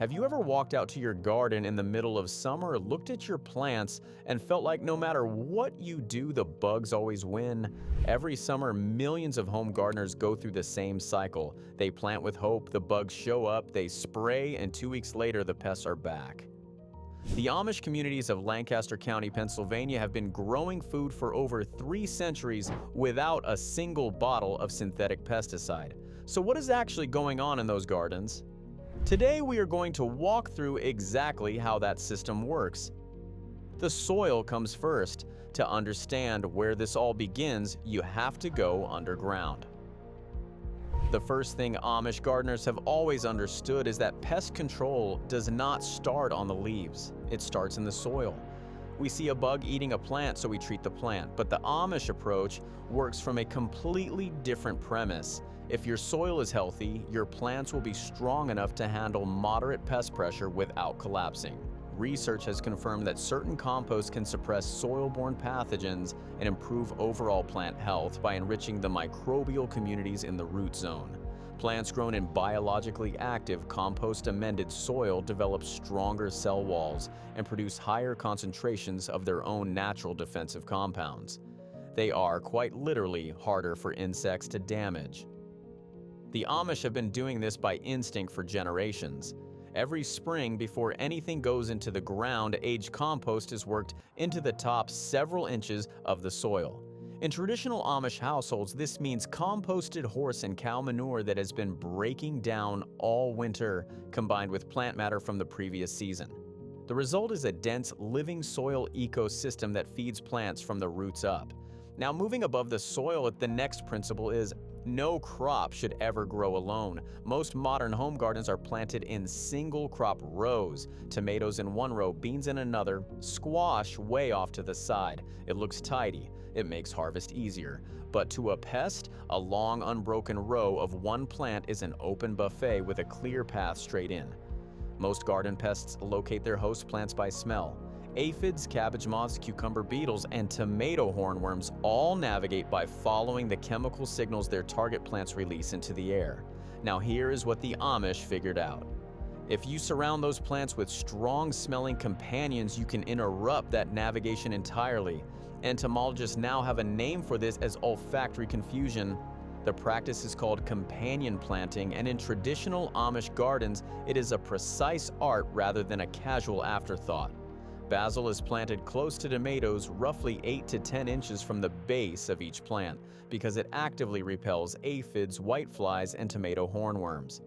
Have you ever walked out to your garden in the middle of summer, looked at your plants, and felt like no matter what you do, the bugs always win? Every summer, millions of home gardeners go through the same cycle. They plant with hope, the bugs show up, they spray, and 2 weeks later, the pests are back. The Amish communities of Lancaster County, Pennsylvania have been growing food for over 3 centuries without a single bottle of synthetic pesticide. So what is actually going on in those gardens? Today we are going to walk through exactly how that system works. The soil comes first. To understand where this all begins, you have to go underground. The first thing Amish gardeners have always understood is that pest control does not start on the leaves. It starts in the soil. We see a bug eating a plant, so we treat the plant. But the Amish approach works from a completely different premise. If your soil is healthy, your plants will be strong enough to handle moderate pest pressure without collapsing. Research has confirmed that certain composts can suppress soil-borne pathogens and improve overall plant health by enriching the microbial communities in the root zone. Plants grown in biologically active, compost-amended soil develop stronger cell walls and produce higher concentrations of their own natural defensive compounds. They are, quite literally, harder for insects to damage. The Amish have been doing this by instinct for generations. Every spring, before anything goes into the ground, aged compost is worked into the top several inches of the soil. In traditional Amish households, this means composted horse and cow manure that has been breaking down all winter, combined with plant matter from the previous season. The result is a dense, living soil ecosystem that feeds plants from the roots up. Now, moving above the soil, the next principle is no crop should ever grow alone. Most modern home gardens are planted in single crop rows. Tomatoes in one row, beans in another, squash way off to the side. It looks tidy. It makes harvest easier. But to a pest, a long unbroken row of one plant is an open buffet with a clear path straight in. Most garden pests locate their host plants by smell. Aphids, cabbage moths, cucumber beetles, and tomato hornworms all navigate by following the chemical signals their target plants release into the air. Now here is what the Amish figured out. If you surround those plants with strong-smelling companions, you can interrupt that navigation entirely. Entomologists now have a name for this as olfactory confusion. The practice is called companion planting, and in traditional Amish gardens, it is a precise art rather than a casual afterthought. Basil is planted close to tomatoes, roughly 8 to 10 inches from the base of each plant, because it actively repels aphids, whiteflies, and tomato hornworms.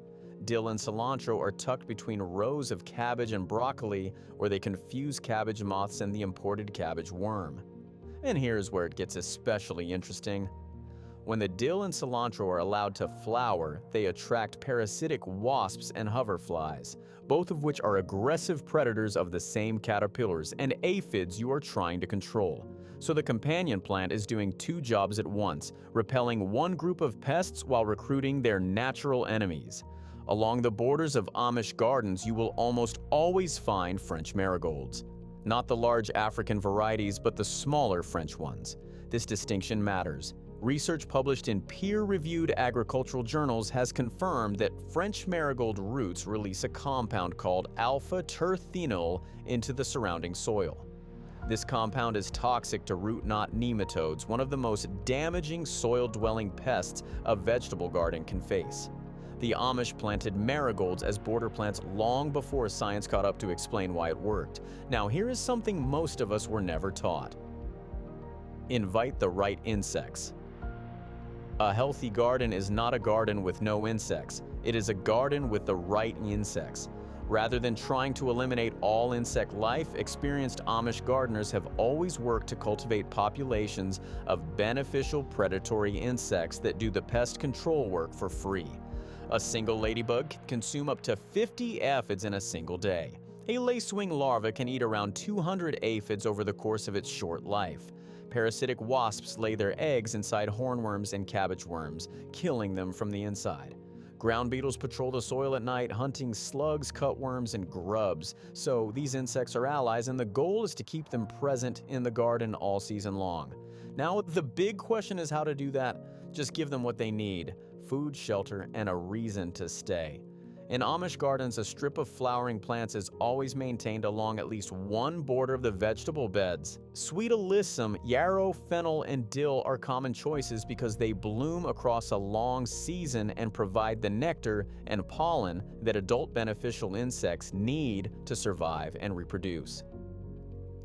Dill and cilantro are tucked between rows of cabbage and broccoli, where they confuse cabbage moths and the imported cabbage worm. And here's where it gets especially interesting. When the dill and cilantro are allowed to flower, they attract parasitic wasps and hoverflies, both of which are aggressive predators of the same caterpillars and aphids you are trying to control. So the companion plant is doing 2 jobs at once, repelling one group of pests while recruiting their natural enemies. Along the borders of Amish gardens, you will almost always find French marigolds. Not the large African varieties, but the smaller French ones. This distinction matters. Research published in peer-reviewed agricultural journals has confirmed that French marigold roots release a compound called alpha-terphenol into the surrounding soil. This compound is toxic to root knot nematodes, one of the most damaging soil-dwelling pests a vegetable garden can face. The Amish planted marigolds as border plants long before science caught up to explain why it worked. Now here is something most of us were never taught. Invite the right insects. A healthy garden is not a garden with no insects. It is a garden with the right insects. Rather than trying to eliminate all insect life, experienced Amish gardeners have always worked to cultivate populations of beneficial predatory insects that do the pest control work for free. A single ladybug can consume up to 50 aphids in a single day. A lacewing larva can eat around 200 aphids over the course of its short life. Parasitic wasps lay their eggs inside hornworms and cabbage worms, killing them from the inside. Ground beetles patrol the soil at night, hunting slugs, cutworms, and grubs. So these insects are allies, and the goal is to keep them present in the garden all season long. Now, the big question is how to do that. Just give them what they need: food, shelter, and a reason to stay. In Amish gardens, a strip of flowering plants is always maintained along at least one border of the vegetable beds. Sweet alyssum, yarrow, fennel, and dill are common choices because they bloom across a long season and provide the nectar and pollen that adult beneficial insects need to survive and reproduce.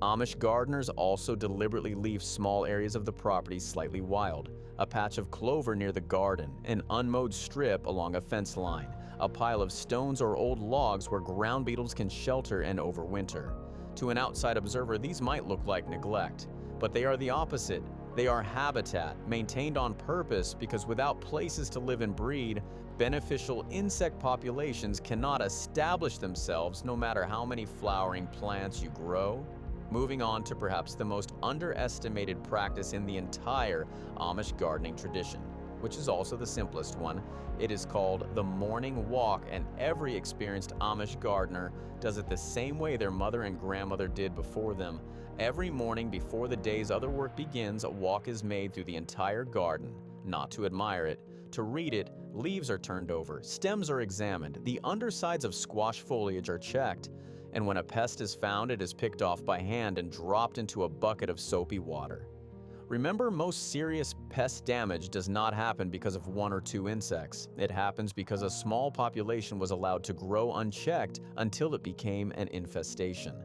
Amish gardeners also deliberately leave small areas of the property slightly wild. A patch of clover near the garden, an unmowed strip along a fence line, a pile of stones or old logs where ground beetles can shelter and overwinter. To an outside observer, these might look like neglect, but they are the opposite. They are habitat, maintained on purpose because without places to live and breed, beneficial insect populations cannot establish themselves no matter how many flowering plants you grow. Moving on to perhaps the most underestimated practice in the entire Amish gardening tradition, which is also the simplest one. It is called the morning walk, and every experienced Amish gardener does it the same way their mother and grandmother did before them. Every morning before the day's other work begins, a walk is made through the entire garden, not to admire it. To read it, leaves are turned over, stems are examined, the undersides of squash foliage are checked, and when a pest is found, it is picked off by hand and dropped into a bucket of soapy water. Remember, most serious pest damage does not happen because of one or two insects. It happens because a small population was allowed to grow unchecked until it became an infestation.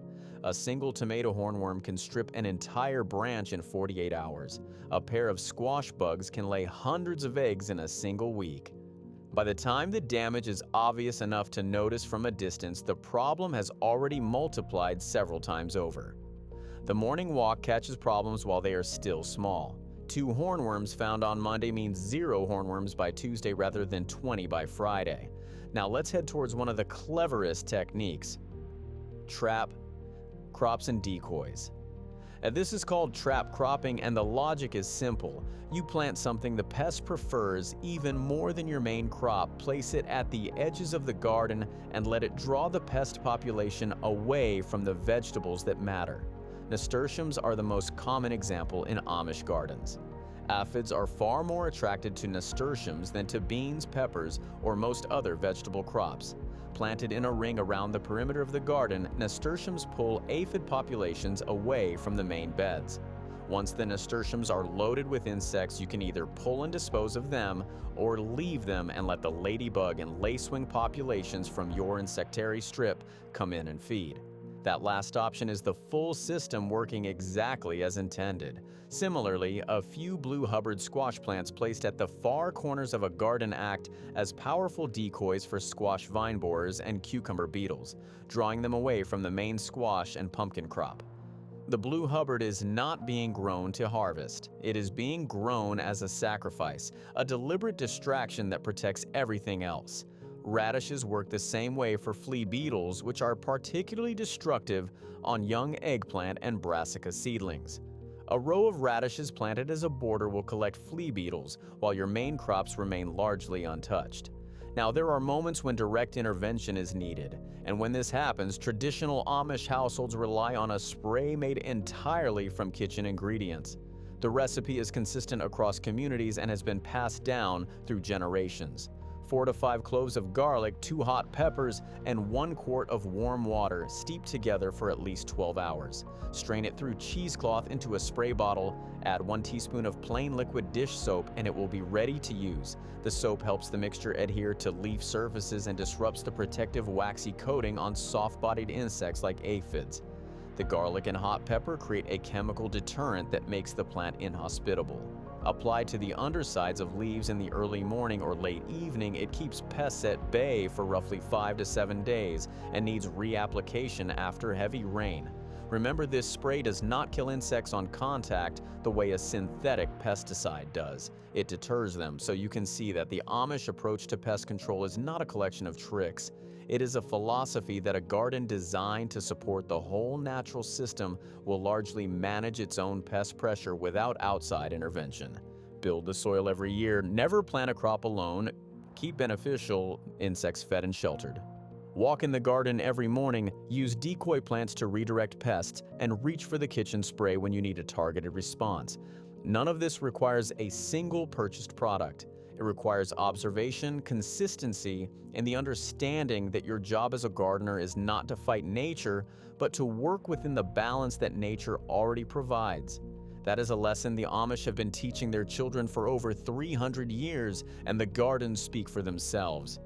A single tomato hornworm can strip an entire branch in 48 hours. A pair of squash bugs can lay hundreds of eggs in a single week. By the time the damage is obvious enough to notice from a distance, the problem has already multiplied several times over. The morning walk catches problems while they are still small. 2 hornworms found on Monday means 0 hornworms by Tuesday rather than 20 by Friday. Now let's head towards one of the cleverest techniques: trap crops and decoys. This is called trap cropping, and the logic is simple. You plant something the pest prefers even more than your main crop, place it at the edges of the garden, and let it draw the pest population away from the vegetables that matter. Nasturtiums are the most common example in Amish gardens. Aphids are far more attracted to nasturtiums than to beans, peppers, or most other vegetable crops. Planted in a ring around the perimeter of the garden, nasturtiums pull aphid populations away from the main beds. Once the nasturtiums are loaded with insects, you can either pull and dispose of them or leave them and let the ladybug and lacewing populations from your insectary strip come in and feed. That last option is the full system working exactly as intended. Similarly, a few blue Hubbard squash plants placed at the far corners of a garden act as powerful decoys for squash vine borers and cucumber beetles, drawing them away from the main squash and pumpkin crop. The blue Hubbard is not being grown to harvest. It is being grown as a sacrifice, a deliberate distraction that protects everything else. Radishes work the same way for flea beetles, which are particularly destructive on young eggplant and brassica seedlings. A row of radishes planted as a border will collect flea beetles, while your main crops remain largely untouched. Now, there are moments when direct intervention is needed, and when this happens, traditional Amish households rely on a spray made entirely from kitchen ingredients. The recipe is consistent across communities and has been passed down through generations. 4 to 5 cloves of garlic, 2 hot peppers, and 1 quart of warm water steeped together for at least 12 hours. Strain it through cheesecloth into a spray bottle, add 1 teaspoon of plain liquid dish soap, and it will be ready to use. The soap helps the mixture adhere to leaf surfaces and disrupts the protective waxy coating on soft-bodied insects like aphids. The garlic and hot pepper create a chemical deterrent that makes the plant inhospitable. Applied to the undersides of leaves in the early morning or late evening, it keeps pests at bay for roughly 5 to 7 days and needs reapplication after heavy rain. Remember, this spray does not kill insects on contact the way a synthetic pesticide does. It deters them, so you can see that the Amish approach to pest control is not a collection of tricks. It is a philosophy that a garden designed to support the whole natural system will largely manage its own pest pressure without outside intervention. Build the soil every year, never plant a crop alone, keep beneficial insects fed and sheltered. Walk in the garden every morning, use decoy plants to redirect pests, and reach for the kitchen spray when you need a targeted response. None of this requires a single purchased product. It requires observation, consistency, and the understanding that your job as a gardener is not to fight nature, but to work within the balance that nature already provides. That is a lesson the Amish have been teaching their children for over 300 years, and the gardens speak for themselves.